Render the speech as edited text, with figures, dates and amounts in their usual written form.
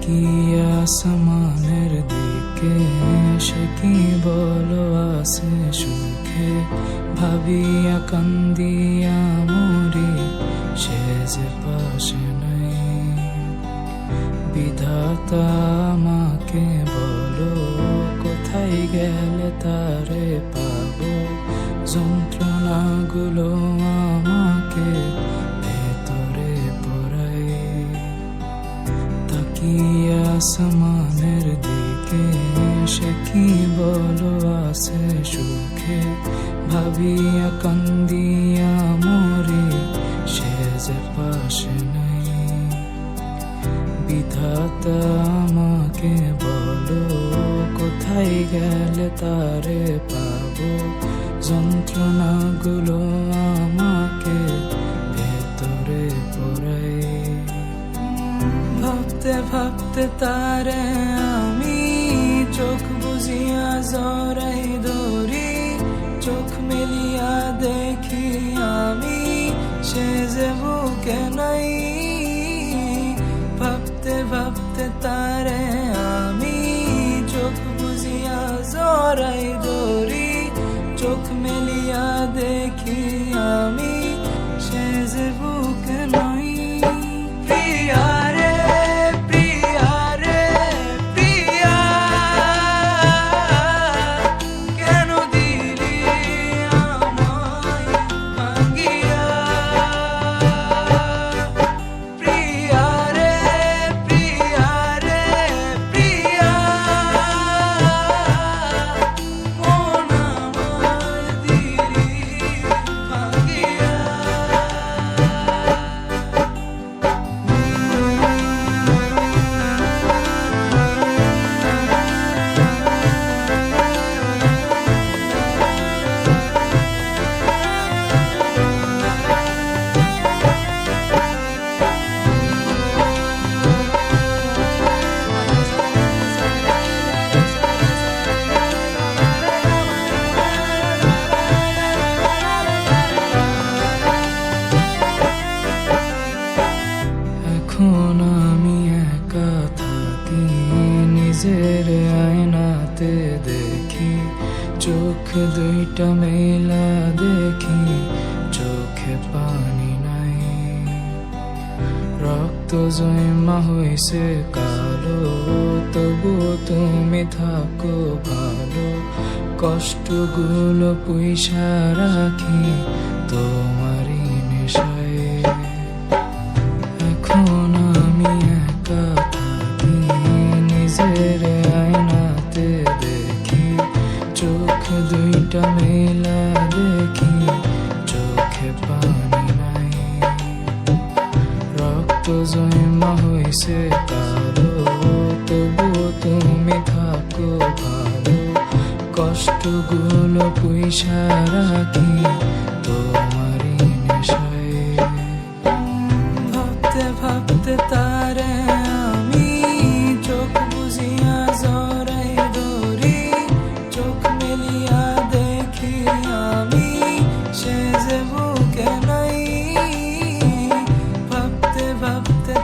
তাকিয়ে আসমানের দিকে সে কি বলো আছে সুখে, ভাবিয়া কান্দিয়া মরি সে যে পাশে নাই। বিধাতা আমাকে বলো কোথায় গেলে তারে পাবো, যন্ত্রণাগুলো আমাকে ভেতরে পড়ায়। তাকিয়ে আসমানের দিকে সে কি বলো আছে সুখে, ভাবিয়া কান্দিয়া মরি সে যে পাশে নাই। বিধাতা আমাকে বলো কোথায় গেলে তারে পাবো, যন্ত্রণাগুলো আমাকে ভেতরে পড়ায়। ভাবতে ভাবতে তারে আমি চোখ বুঝিয়া জড়াই ধরি, চোখ মেলিয়া দেখি আমি সে যে বুকে নাই। ভাবতে ভাবতে তারে আমি চোখ বুঝিয়া জড়াই ধরি, চোখ মেলিয়া দেখি আমি সে যে বুকে নাই। প্রিয়া রে প্রিয়া রে প্রিয়া, কেন দিলি আমায় ভাঙিয়া। প্রিয়া রে প্রিয়া রে প্রিয়া, মন আমার দিলি ভাঙিয়া। এখন আমি একা থাকি, নিজের আয়নাতে দেখি, চোখ দুইটা মেলা দেখি, চোখে পানি নাই। রক্ত জমা হইছে কালো, তবু তুমি থাকো ভালো, কষ্টগুলো পুইসা রাখি তোমারই নেশায়। এখন আমি একা থাকি, নিজের আয়নাতে দেখি, চোখ দুইটা মেলা দেখি, চোখে পানি নাই। রক্ত জমা হইছে কালো, তবু তুমি থাকো ভালো, কষ্টগুলো পুইসা রাখি তোমারই নেশায়। ভাবতে ভাবতে তারে আমি চোখ বুঝিয়া জড়াই ধরি, চোখ মেলিয়া দেখি আমি সে যে বুকে নাই। ভাবতে ভাবতে